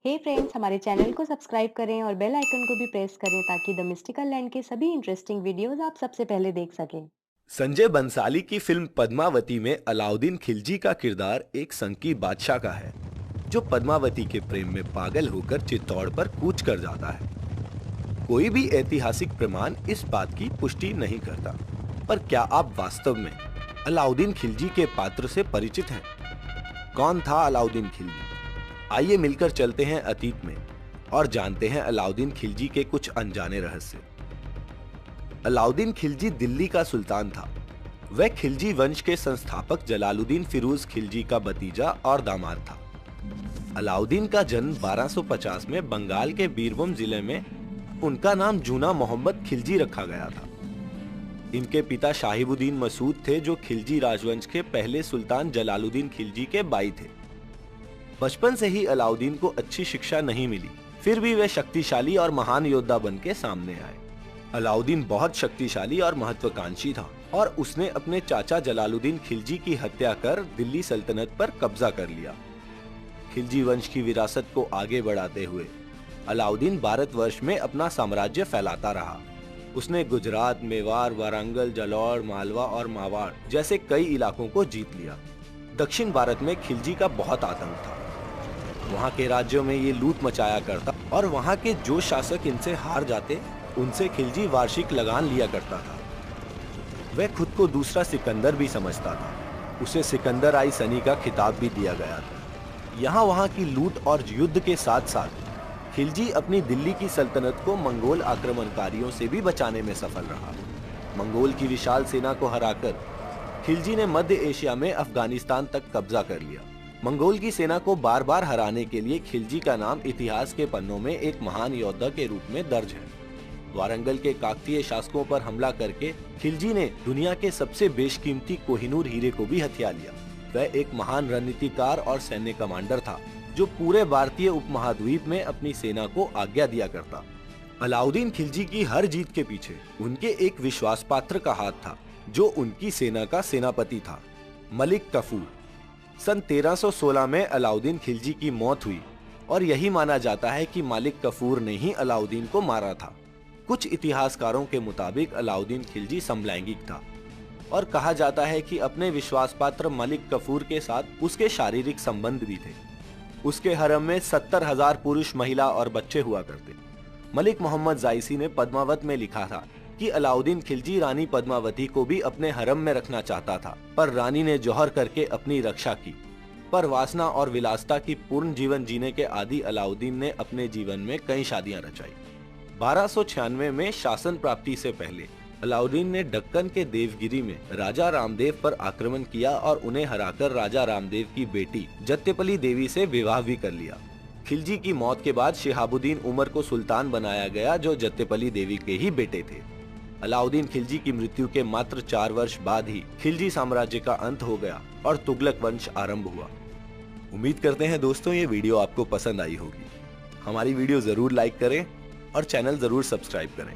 हे friends, हमारे channel को subscribe करें और बेल आइकन को भी प्रेस करें ताकि द मिस्टिकल लैंड के सभी इंटरेस्टिंग वीडियोस आप सबसे पहले देख सकें। संजय बंसाली की फिल्म पद्मावती में अलाउद्दीन खिलजी का किरदार एक संकी बादशाह का है जो पद्मावती के प्रेम में पागल होकर चित्तौड़ पर कूच कर जाता है। कोई भी ऐतिहासिक प्रमाण इस बात की पुष्टि नहीं करता, पर क्या आप वास्तव में अलाउद्दीन खिलजी के पात्र से परिचित हैं? कौन था अलाउद्दीन खिलजी? आइए मिलकर चलते हैं अतीत में और जानते हैं अलाउद्दीन खिलजी के कुछ अनजाने रहस्य। अलाउद्दीन खिलजी दिल्ली का सुल्तान था। वह खिलजी वंश के संस्थापक जलालुद्दीन फिरोज खिलजी का भतीजा और दामाद था। अलाउद्दीन का जन्म 1250 में बंगाल के बीरभूम जिले में, उनका नाम जूना मोहम्मद खिलजी रखा गया था। इनके पिता शाहिबुद्दीन मसूद थे जो खिलजी राजवंश के पहले सुल्तान जलालुद्दीन खिलजी के भाई थे। बचपन से ही अलाउद्दीन को अच्छी शिक्षा नहीं मिली, फिर भी वे शक्तिशाली और महान योद्धा बन के सामने आए। अलाउद्दीन बहुत शक्तिशाली और महत्वाकांक्षी था और उसने अपने चाचा जलालुद्दीन खिलजी की हत्या कर दिल्ली सल्तनत पर कब्जा कर लिया। खिलजी वंश की विरासत को आगे बढ़ाते हुए अलाउद्दीन भारतवर्ष में अपना साम्राज्य फैलाता रहा। उसने गुजरात, मेवाड़, वारंगल, जालौर, मालवा और मावाड़ जैसे कई इलाकों को जीत लिया। दक्षिण भारत में खिलजी का बहुत आतंक था। वहाँ के राज्यों में ये लूट मचाया करता और वहाँ के जो शासक इनसे हार जाते उनसे खिलजी वार्षिक लगान लिया करता था। वह खुद को दूसरा सिकंदर भी समझता था। उसे सिकंदर आई सनी का खिताब भी दिया गया था। यहाँ वहाँ की लूट और युद्ध के साथ साथ खिलजी अपनी दिल्ली की सल्तनत को मंगोल आक्रमणकारियों से भी बचाने में सफल रहा। मंगोल की विशाल सेना को हराकर खिलजी ने मध्य एशिया में अफगानिस्तान तक कब्जा कर लिया। मंगोल की सेना को बार बार हराने के लिए खिलजी का नाम इतिहास के पन्नों में एक महान योद्धा के रूप में दर्ज है। वारंगल के काकतीय शासकों पर हमला करके खिलजी ने दुनिया के सबसे बेशकीमती कोहिनूर हीरे को भी हथिया लिया। वह एक महान रणनीतिकार और सैन्य कमांडर था जो पूरे भारतीय उपमहाद्वीप में अपनी सेना को आज्ञा दिया करता। अलाउद्दीन खिलजी की हर जीत के पीछे उनके एक विश्वास पात्र का हाथ था जो उनकी सेना का सेनापति था, मलिक कफूर। सन 1316 में अलाउद्दीन खिलजी की मौत हुई और यही माना जाता है कि मलिक कफूर ने ही अलाउद्दीन को मारा था। कुछ इतिहासकारों के मुताबिक अलाउद्दीन खिलजी समलैंगिक था और कहा जाता है कि अपने विश्वास पात्र मलिक कफूर के साथ उसके शारीरिक संबंध भी थे। उसके हरम में 70,000 पुरुष, महिला और बच्चे हुआ करते। मलिक मोहम्मद जायसी ने पद्मावत में लिखा था कि अलाउद्दीन खिलजी रानी पद्मावती को भी अपने हरम में रखना चाहता था, पर रानी ने जौहर करके अपनी रक्षा की। पर वासना और विलासिता की पूर्ण जीवन जीने के आदी अलाउद्दीन ने अपने जीवन में कई शादियां रचाई। 1296 में शासन प्राप्ति से पहले अलाउद्दीन ने दक्कन के देवगिरी में राजा रामदेव पर आक्रमण किया और उन्हें हराकर राजा रामदेव की बेटी जत्तेपली देवी से विवाह भी कर लिया। खिलजी की मौत के बाद शिहाबुद्दीन उमर को सुल्तान बनाया गया जो जत्तेपली देवी के ही बेटे थे। अलाउद्दीन खिलजी की मृत्यु के मात्र 4 वर्ष बाद ही खिलजी साम्राज्य का अंत हो गया और तुगलक वंश आरंभ हुआ। उम्मीद करते हैं दोस्तों ये वीडियो आपको पसंद आई होगी। हमारी वीडियो जरूर लाइक करें और चैनल जरूर सब्सक्राइब करें।